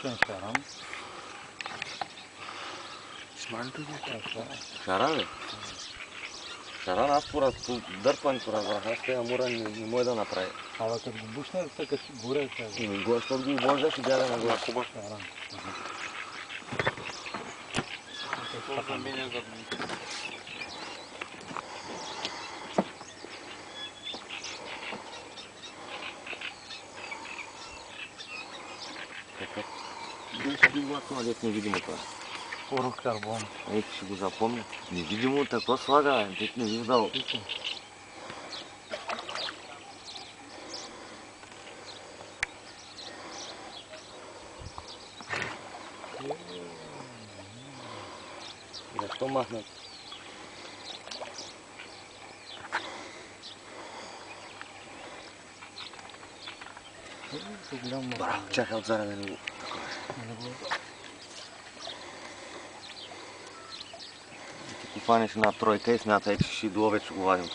Ничего не шарам. Шара, бе? Шара аз според дърпането разбрах, аз тея мура не може да направи. Ама като го бушне да се качи горе, Ими го, защото го обождаш и бяга на горе. шарам. Това за мен е за дни. Беше би влак, но дет невидимо това. Порох карбон. Ей, ще го запомня. Невидимо тако слага, дет не виждал. Защо махнат? Браво, чакай отзаре да не го... Ти го фанеш една тройка и смятай, че ще долове, че го вадим.